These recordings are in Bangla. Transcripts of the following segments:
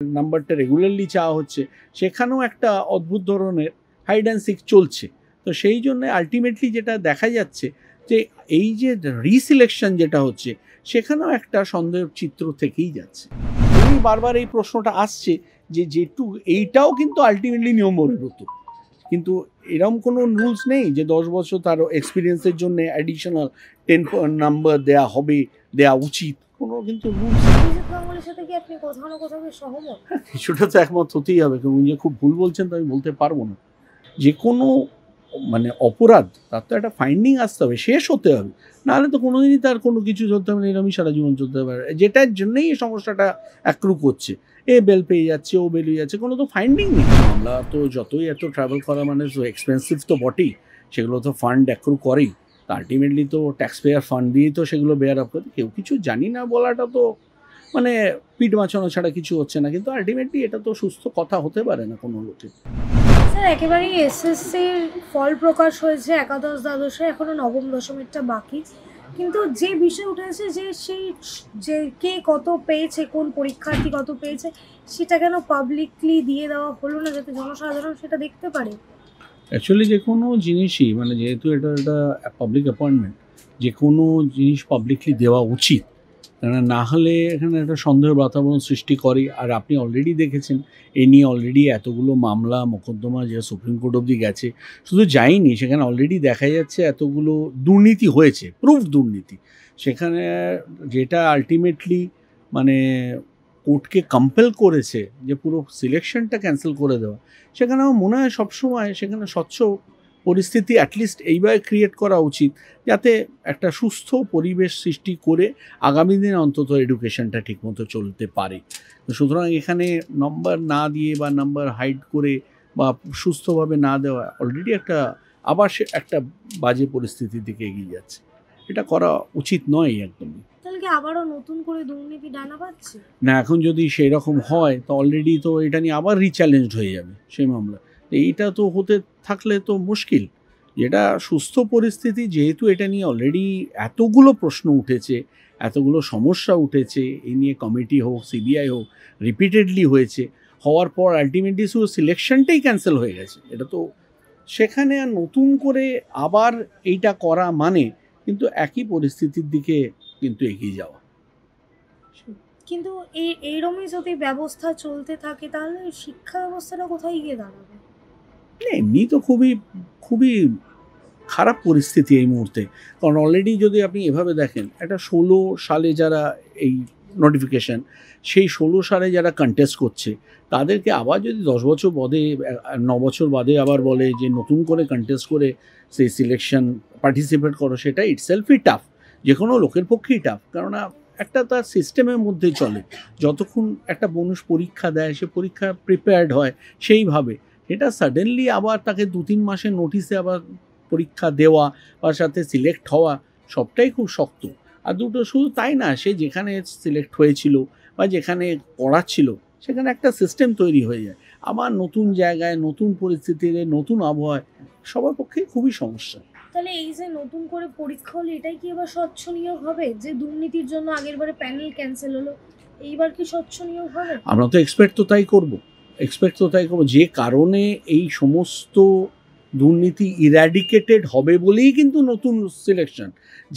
নাম্বারটা রেগুলারলি চাওয়া হচ্ছে, সেখানেও একটা অদ্ভুত ধরনের হাইড অ্যান্ড সিক চলছে। তো সেই জন্য আলটিমেটলি যেটা দেখা যাচ্ছে যে এই যে রিসিলেকশন যেটা হচ্ছে সেখানেও একটা সন্দেহের চিত্র থেকেই যাচ্ছে। বারবার এই প্রশ্নটা আসছে যে এইটাও কিন্তু আলটিমেটলি নিয়ম বহির্ভূত, কিন্তু এরকম কোনো রুলস নেই যে 10 বছর তার এক্সপিরিয়েন্সের জন্য অ্যাডিশনাল 10 নাম্বার দেওয়া হবে, দেওয়া উচিত, কোনো কিন্তু রুলস। কিছুটা তো একমত হতেই হবে, কারণ উনি খুব ভুল বলছেন তো আমি বলতে পারবো না। যে কোনো অপরাধ তার তো একটা ফাইন্ডিং আসতে হবে, শেষ হতে হবে, নাহলে তো কোনোদিনই তার কোনো কিছু চলতে হবে না, এরকমই সারা জীবন চলতে পারে, যেটার জন্যই এই সমস্যাটা একরূপ হচ্ছে। বেল পেয়ে যাচ্ছে, ও বেরিয়ে যাচ্ছে, কোনো তো ফাইন্ডিং নেই। মামলা তো যতই এত ট্রাভেল করা মানে এক্সপেন্সিভ তো বটেই, সেগুলো তো ফান্ড অ্যাক্রু করেই, তো আলটিমেটলি তো ট্যাক্স পেয়ার ফান্ড দিয়েই তো সেগুলো বেয়ার আপ করে। কেউ কিছু জানি না বলাটা তো মানে পিঠ বাঁচানো ছাড়া কিছু হচ্ছে না, কিন্তু আলটিমেটলি এটা তো সুস্থ কথা হতে পারে না কোনো লোকের। স্যার একেবারেই এসএসসির ফল প্রকাশ হয়েছে, একাদশ দ্বাদশে এখনো নবম দশমেরটা বাকি, কিন্তু যে বিষয় উঠেছে যে কে কত পেয়েছে, কোন পরীক্ষার্থী কত পেয়েছে, সেটা কেন পাবলিকলি দিয়ে দেওয়া হলো না, যাতে জনসাধারণ সেটা দেখতে পারে? অ্যাকচুয়ালি যে কোনো জিনিসই যেহেতু এটা একটা পাবলিক অ্যাপয়েন্টমেন্ট, যে কোনো জিনিস পাবলিকলি দেওয়া উচিত, না হলে এখানে একটা সন্দেহের বাতাবরণ সৃষ্টি করে। আর আপনি অলরেডি দেখেছেন এ নিয়ে অলরেডি এতগুলো মামলা মোকদ্দমা যে সুপ্রিম কোর্ট অবধি গেছে, শুধু যায়নি, সেখানে অলরেডি দেখা যাচ্ছে এতগুলো দুর্নীতি হয়েছে, প্রুফ দুর্নীতি, সেখানে যেটা আলটিমেটলি কোর্টকে কম্পেল করেছে যে পুরো সিলেকশনটা ক্যান্সেল করে দেওয়া। সেখানে আমার মনে হয় সবসময় সেখানে স্বচ্ছ পরিস্থিতি অ্যাটলিস্ট এইভাবে ক্রিয়েট করা উচিত, যাতে একটা সুস্থ পরিবেশ সৃষ্টি করে আগামী দিনে অন্তত এডুকেশনটা ঠিকমতো চলতে পারে। তো সুতরাং এখানে নম্বর না দিয়ে বা নাম্বার হাইড করে বা সুস্থভাবে না দেওয়া অলরেডি আবার সে একটা বাজে পরিস্থিতির দিকে এগিয়ে যাচ্ছে। এটা করা উচিত নয় একদমই। তাহলে কি আবারও নতুন করে দুর্নীতি ডানা পাচ্ছে? না, এখন যদি সেই রকম হয় তো অলরেডি তো এটা নিয়ে আবার রিচ্যালেঞ্জড হয়ে যাবে সেই মামলা। এইটা তো হতে থাকলে তো মুশকিল। যেটা সুস্থ পরিস্থিতি, যেহেতু এটা নিয়ে অলরেডি এতগুলো প্রশ্ন উঠেছে, এতগুলো সমস্যা উঠেছে, এই নিয়ে কমিটি হোক, সিবিআই হোক, রিপিটেডলি হয়েছে, হওয়ার পর আলটিমেটলি শুধু সিলেকশনটাই ক্যান্সেল হয়ে গেছে। এটা তো সেখানে আর নতুন করে আবার এইটা করা কিন্তু একই পরিস্থিতির দিকে কিন্তু এগিয়ে যাওয়া। কিন্তু এইরকমই যদি ব্যবস্থা চলতে থাকে তাহলে শিক্ষা ব্যবস্থাটা কোথায় গিয়ে দাঁড়াবে? এমনি তো খুবই খুবই খারাপ পরিস্থিতি এই মুহূর্তে, কারণ অলরেডি যদি আপনি এভাবে দেখেন, একটা 16 সালে যারা এই নোটিফিকেশান, সেই 16 সালে যারা কন্টেস্ট করছে তাদেরকে আবার যদি 10 বছর বাদে 9 বছর বাদে আবার বলে যে নতুন করে কন্টেস্ট করে সেই সিলেকশন পার্টিসিপেট করো, সেটা ইটসেলফই টাফ, যে কোনো লোকের পক্ষেই টাফ। কেননা একটা তার সিস্টেমের মধ্যেই চলে, যতক্ষণ একটা মানুষ পরীক্ষা দেয়, সে পরীক্ষা প্রিপেয়ার্ড হয় সেইভাবে, এটা সাডেনলি আবার তাকে 2-3 মাসের নোটিসে আবার পরীক্ষা দেওয়া বা সাথে সিলেক্ট হওয়া, সবটাই খুব শক্ত। আর দুটো শুধু তাই না, সে যেখানে সিলেক্ট হয়েছিল বা যেখানে পড়াচ্ছিল সেখানে একটা সিস্টেম তৈরি হয়ে যায়, আবার নতুন জায়গায়, নতুন পরিস্থিতিতে, নতুন আবহাওয়ায়, সবার পক্ষে খুবই সমস্যা। তাহলে এই যে নতুন করে পরীক্ষা হলো, এটাই কি এবার স্বচ্ছ নিয়োগ হবে? যে দুর্নীতির জন্য আগেরবারে প্যানেল ক্যান্সেল হলো, এইবার কি স্বচ্ছ নিয়োগ হবে? আমরা তো এক্সপেক্ট তো তাই করবো, যে কারণে এই সমস্ত দুর্নীতি ইরাডিকেটেড হবে বলেই কিন্তু নতুন সিলেকশন।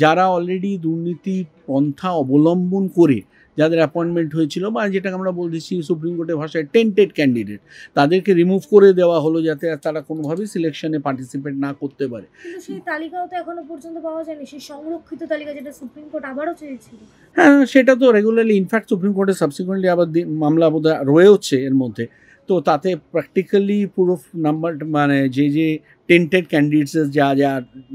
যারা অলরেডি দুর্নীতি পন্থা অবলম্বন করে যাদের অ্যাপয়েন্টমেন্ট হয়েছিল, বা যেটাকে আমরা বলতেছি সুপ্রিম কোর্টের ভাষায় টেন্টেড ক্যান্ডিডেট, তাদেরকে রিমুভ করে দেওয়া হলো যাতে তারা কোনোভাবেই সিলেকশনে পার্টিসিপেট না করতে পারে। কিন্তু সেই তালিকাও তো এখনো পর্যন্ত পাওয়া যায়নি, সেই সংরক্ষিত তালিকা যেটা সুপ্রিম কোর্ট আবারও চেয়েছিল। হ্যাঁ, সেটা তো রেগুলারলি, ইনফ্যাক্ট সুপ্রিম কোর্টে সাবসিকুয়েন্টলি আবার মামলা বোধহয় রয়েছে এর মধ্যে। তো তাতে প্র্যাকটিক্যালি পুরো নাম্বার যে টেন্টেড ক্যান্ডিডেটসের যা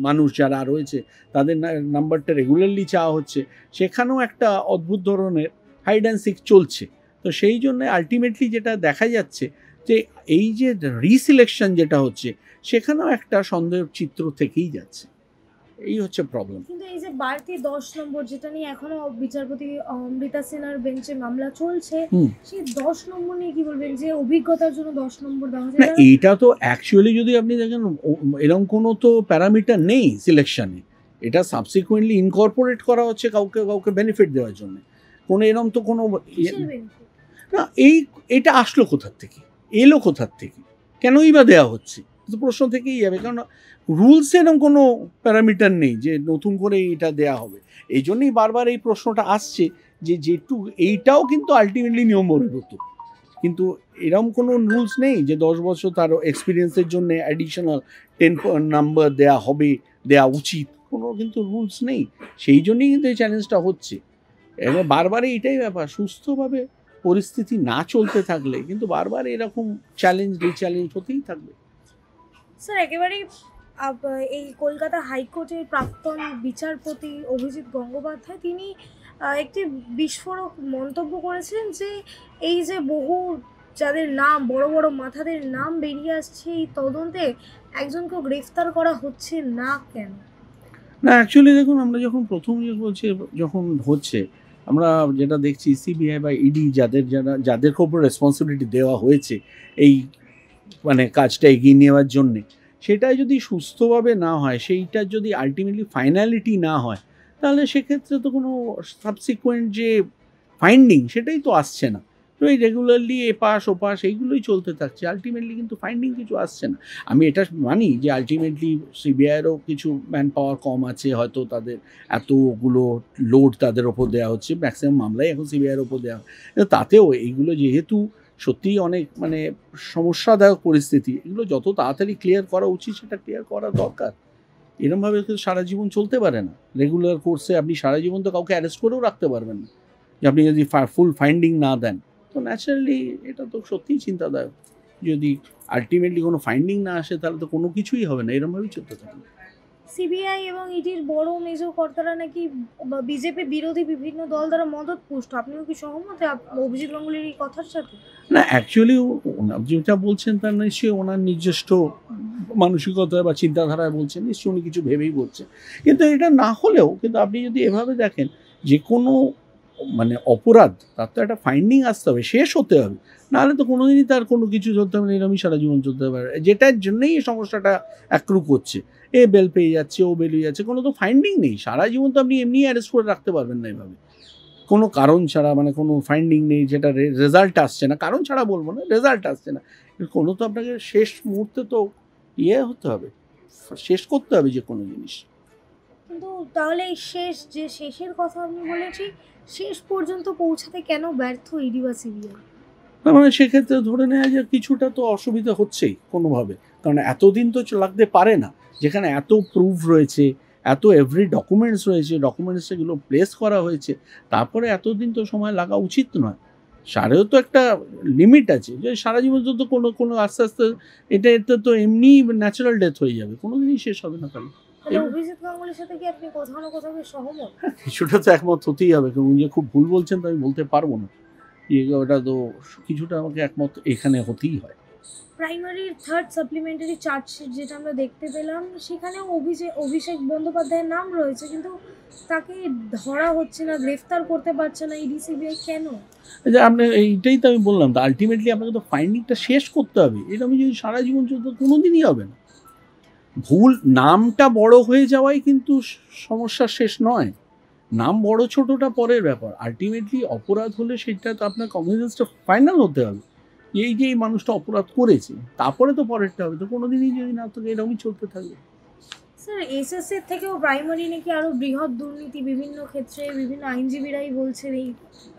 মানুষ যারা রয়েছে তাদের নাম্বারটা রেগুলারলি চাওয়া হচ্ছে, সেখানেও একটা অদ্ভুত ধরনের হাইড অ্যান্ড সিক চলছে। তো সেই জন্য আলটিমেটলি যেটা দেখা যাচ্ছে যে এই যে রিসিলেকশন যেটা হচ্ছে সেখানেও একটা সন্দেহের চিত্র থেকেই যাচ্ছে। এই হচ্ছে প্রবলেম। কিন্তু এই যে বাড়তি 10 নম্বর যেটা নিয়ে এখনো বিচারপতি অমৃতা সিনহার বেঞ্চে মামলা চলছে, সেই 10 নম্বর নিয়ে কি বলবেন, যে অভিজ্ঞতার জন্য 10 নম্বর দেওয়া যায়? না, এইটা তো অ্যাকচুয়ালি যদি আপনি দেখেন এরকম কোনো তো প্যারামিটার নেই সিলেকশনে, এটা সাবসিকুয়েন্টলি ইনকর্পোরেট করা হচ্ছে কাউকে কাউকে বেনিফিট দেওয়ার জন্য। কোনো এরকম তো কোনো না এটা আসলো কোথার থেকে, এলো কোথার থেকে, কেনই বা দেওয়া হচ্ছে, তো প্রশ্ন থেকেই যাবে। কারণ রুলস এরকম কোনো প্যারামিটার নেই যে নতুন করে এটা দেয়া হবে। এই জন্যই বারবার এই প্রশ্নটা আসছে যে এইটাও কিন্তু আলটিমেটলি নিয়ম বহির্ভূত, কিন্তু এরকম কোনো রুলস নেই যে 10 বছর তার এক্সপিরিয়েন্সের জন্য অ্যাডিশনাল 10 নাম্বার দেয়া হবে, দেয়া উচিত, কোনো কিন্তু রুলস নেই। সেই জন্যই কিন্তু এই চ্যালেঞ্জটা হচ্ছে। এবং বারবারই এটাই ব্যাপার, সুস্থভাবে পরিস্থিতি না চলতে থাকলে কিন্তু বারবার এরকম চ্যালেঞ্জ রিচ্যালেঞ্জ হতেই থাকবে। স্যার একেবারেই এই কলকাতা হাইকোর্টের প্রাক্তন বিচারপতি অভিজিৎ গঙ্গোপাধ্যায় তিনি একটি বিস্ফোরক মন্তব্য করেছেন যে এই যে বহু যাদের নাম বড় বড় মাথাদের নাম বেরিয়ে আসছে এই তদন্তে একজনকেও গ্রেফতার করা হচ্ছে না কেন? না, অ্যাকচুয়ালি দেখুন, আমরা যখন প্রথম বলছি, যখন হচ্ছে আমরা যেটা দেখছি সিবিআই বা ইডি যাদেরকে ওপর রেসপন্সিবিলিটি দেওয়া হয়েছে এই মানে কাজটা এগিয়ে নেওয়ার জন্যে, সেটা যদি সুস্থভাবে না হয়, সেইটার যদি আলটিমেটলি ফাইনালিটি না হয়, তাহলে সেক্ষেত্রে তো কোনো সাবসিকুয়েন্ট যে ফাইন্ডিং সেটাই তো আসছে না। তো এই রেগুলারলি এপাশ ওপাশ এইগুলোই চলতে থাকছে, আলটিমেটলি কিন্তু ফাইন্ডিং কিছু আসছে না। আমি এটা মানি যে আলটিমেটলি সিবিআইয়েরও কিছু ম্যান পাওয়ার কম আছে, হয়তো তাদের এতগুলো লোড তাদের ওপর দেওয়া হচ্ছে, ম্যাক্সিমাম মামলাই এখন সিবিআইয়ের ওপর দেওয়া হয়। তাতেও এইগুলো যেহেতু সত্যিই অনেক মানে সমস্যাদায়ক পরিস্থিতি, এগুলো যত তাড়াতাড়ি ক্লিয়ার করা উচিত সেটা ক্লিয়ার করা দরকার। এরমভাবে কিন্তু সারা জীবন চলতে পারে না। রেগুলার কোর্সে আপনি সারা জীবন তো কাউকে অ্যারেস্ট করেও রাখতে পারবেন না, যে আপনি যদি ফুল ফাইন্ডিং না দেন। তো ন্যাচারালি এটা তো সত্যিই চিন্তাদায়ক। যদি আলটিমেটলি কোনো ফাইন্ডিং না আসে তাহলে তো কোনো কিছুই হবে না, এরমভাবেই চলতে থাকবে। সিবিআই এবং ইডির বড় মেজো কর্তারা নাকি বিজেপি বিরোধী বিভিন্ন দল দ্বারা মদতপুষ্ট। আপনিও কি সহমত অভিজিৎ গাঙ্গুলির এই কথার সাথে? না, অ্যাকচুয়ালি যেটা বলছেন তার নিশ্চয়ই ওনার নিজস্ব মানসিকতায় বা চিন্তাধারায় বলছেন, নিশ্চয়ই উনি কিছু ভেবেই বলছেন। কিন্তু এটা না হলেও কিন্তু আপনি যদি এভাবে দেখেন, যে কোনো মানে অপরাধ তার তো একটা ফাইন্ডিং আসতে হবে, শেষ হতে হবে, নাহলে তো কোনোদিনই তার কোনো কিছু চলতে হবে না, এরকমই সারা জীবন চলতে পারে, যেটার জন্যই এই সমস্যাটা একরূপ হচ্ছে। এ বেল পেয়ে যাচ্ছে, ও বেরিয়ে যাচ্ছে, কোনো তো ফাইন্ডিং নেই। সারা জীবন তো আপনি এমনি অ্যারেস্ট করে রাখতে পারবেন না এভাবে, কোনো কারণ ছাড়া, মানে কোনো ফাইন্ডিং নেই, যেটা রেজাল্ট আসছে না, কারণ ছাড়া বলবো না, রেজাল্ট আসছে না, কোনো তো আপনাকে শেষ মুহূর্তে তো হতে হবে, শেষ করতে হবে যে কোনো জিনিস। কিন্তু তাহলে এই শেষের কথা আমি বলেছি, শেষ পর্যন্ত পৌঁছাতে কেন ব্যর্থ ইডি বা সিবিআই? তার মানে সেক্ষেত্রে ধরে নেওয়া যায় কিছুটা তো অসুবিধা হচ্ছেই কোনোভাবে, কারণ এতদিন তো লাগতে পারে না, যেখানে এত প্রুফ রয়েছে, এত এভরি ডকুমেন্টস রয়েছে, ডকুমেন্টসগুলো প্লেস করা হয়েছে, তারপরে এতদিন তো সময় লাগা উচিত নয়। সারেও তো একটা লিমিট আছে, যে সারা জীবন তো কোনো কোনো আস্তে আস্তে এটা তো এমনি ন্যাচারাল ডেথ হয়ে যাবে, কোনো দিনই শেষ হবে না। তাহলে অভিজিৎ গাঙ্গুলির সাথে কি আপনি কোথাও না কোথাও সহমত? কিছুটা তো একমত হতেই হবে, কারণ উনি যে খুব ভুল বলছেন তো আমি বলতে পারবো না, ওটা তো কিছুটা আমাকে একমত এখানে হতেই হয়। প্রাইমারির থার্ড সাপ্লিমেন্টারি চার্জশিট যেটা আমরা দেখতে পেলাম, সেখানেও অভিষেক বন্দ্যোপাধ্যায়ের নাম রয়েছে, কিন্তু তাকে ধরা হচ্ছে না, গ্রেফতার করতে পারছে না ইডি সিবিআই, কেন? যে আপনি এইটাই তো আমি বললাম, তো আলটিমেটলি আপনাকে তো ফাইন্ডিংটা শেষ করতে হবে। এটা আমি যদি সারা জীবন চলতে, কোনো দিনই হবে না। ভুল নামটা বড় হয়ে যাওয়াই কিন্তু সমস্যার শেষ নয়, নাম বড় ছোটটা পরের ব্যাপার। আলটিমেটলি অপরাধ হলে সেটা তো আপনার কনভিজেন্সটা ফাইনাল হতে হবে, এই যে এই মানুষটা অপরাধ করেছে, তারপরে তো পরেরটা হবে। তো কোনো দিনই যদি না থাকে, এরকমই চলতে থাকবে। স্যার এসএসসির থেকেও প্রাইমারি নাকি আরো বৃহৎ দুর্নীতি বিভিন্ন ক্ষেত্রে, বিভিন্ন আইনজীবীরাই বলছেন এই।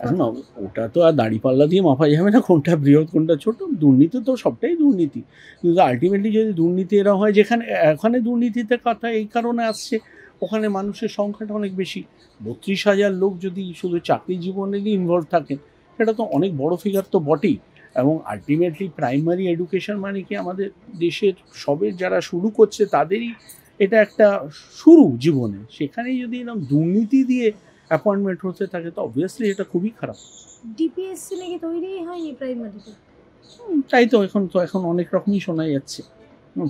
এখন ওটা তো আর দাঁড়িপাল্লা দিয়ে মাপা যাবে না, কোনটা বৃহৎ কোনটা ছোট। দুর্নীতি তো সবটাই দুর্নীতি, কিন্তু আলটিমেটলি যদি দুর্নীতি এরা হয়, যেখানে এখানে দুর্নীতিতে কথা এই কারণে আসছে, ওখানে মানুষের সংখ্যাটা অনেক বেশি। 32,000 লোক যদি শুধু চাকরি জীবনেরই ইনভলভ থাকে, সেটা তো অনেক বড় ফিগার তো বটেই। এবং আলটিমেটলি প্রাইমারি এডুকেশন মানে কি, আমাদের দেশের সবে যারা শুরু করছে তাদেরই এটা একটা শুরু জীবনে, সেখানেই যদি এরকম দুর্নীতি দিয়ে অ্যাপয়েন্টমেন্ট হতে থাকে, তো অবভিয়াসলি এটা খুবই খারাপ। ডিপিএসসি নাকি তৈরিই হয়নি প্রাইমারিতে। তাই তো এখন অনেক রকমই শোনা যাচ্ছে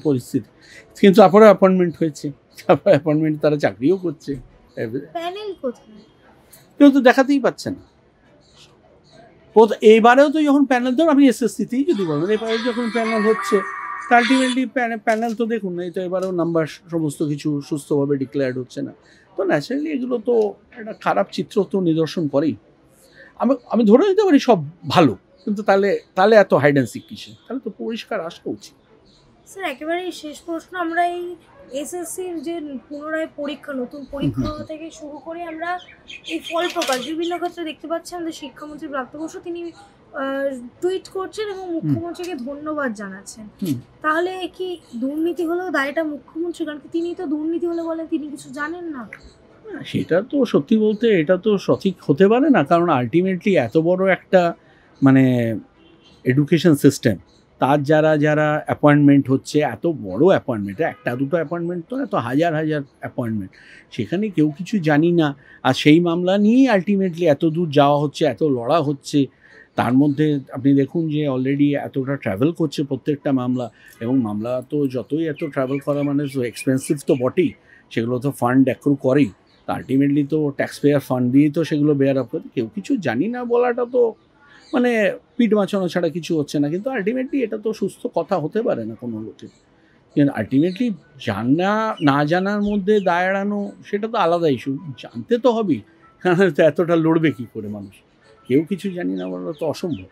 পরিস্থিতি, কিন্তু তারপরে অ্যাপয়েন্টমেন্ট হয়েছে, তারপরে অ্যাপয়েন্টমেন্ট তারা চাকরিও করছে। প্যানেল কোথায়? কেউ তো দেখাতেই পাচ্ছে না। এইবারেও তো যখন প্যানেল, ধর আপনি এসএসসিতেই যদি বলেন, এবারে যখন প্যানেল হচ্ছে, তা আলটিমেটলি প্যানেল তো দেখুন না, এই তো এবারেও নাম্বার সমস্ত কিছু সুস্থভাবে ডিক্লেয়ার্ড হচ্ছে না। তো ন্যাচারালি এগুলো তো একটা খারাপ চিত্র তো নিদর্শন করেই। আমি ধরে নিতে পারি সব ভালো, কিন্তু তাহলে তাহলে এত হাইড অ্যান্ড সিক কিসে? তাহলে তো পরিষ্কার আসা উচিত। স্যার একেবারেই শেষ প্রশ্ন, আমরা এই এসএসসির যে পুনরায় পরীক্ষা, নতুন পরীক্ষা থেকে শুরু করে আমরা এই ফল প্রকাশ বিভিন্ন ক্ষেত্রে দেখতে পাচ্ছি, আমাদের শিক্ষামন্ত্রী ব্রাত্য বসু তিনি টুইট করছেন এবং মুখ্যমন্ত্রীকে ধন্যবাদ জানাচ্ছেন। তাহলে কি দুর্নীতি হলেও দায়টা মুখ্যমন্ত্রী, কারণ কি তিনি তো দুর্নীতি হলে বলেন তিনি কিছু জানেন না। সেটা তো সত্যি বলতে এটা তো সঠিক হতে পারে না, কারণ আলটিমেটলি এত বড় একটা মানে এডুকেশন সিস্টেম, তার যারা যারা অ্যাপয়েন্টমেন্ট হচ্ছে, এত বড় অ্যাপয়েন্টমেন্ট, একটা দুটো অ্যাপয়েন্টমেন্ট তো এত হাজার হাজার অ্যাপয়েন্টমেন্ট, সেখানে কেউ কিছু জানি না, আর সেই মামলা নিয়েই আলটিমেটলি এত দূর যাওয়া হচ্ছে, এত লড়া হচ্ছে। তার মধ্যে আপনি দেখুন যে অলরেডি এতটা ট্রাভেল করছে প্রত্যেকটা মামলা, এবং মামলা তো যতই এত ট্রাভেল করা মানে তো এক্সপেন্সিভ তো বটেই, সেগুলো তো ফান্ড অ্যাক্রু করেই, তো আলটিমেটলি তো ট্যাক্স পেয়ার ফান্ড দিয়েই তো সেগুলো বেয়ার আপ করে। কেউ কিছু জানি না বলাটা তো মানে পিঠ বাঁচানো ছাড়া কিছু হচ্ছে না, কিন্তু আলটিমেটলি এটা তো সুস্থ কথা হতে পারে না কোনো লোকের। কিন্তু আলটিমেটলি জানা না জানার মধ্যে দায় এড়ানো সেটা তো আলাদা ইস্যু, জানতে তো হবেই, কারণ এতটা লড়বে কী করে মানুষ? কেউ কিছু জানি না বলা তো অসম্ভব।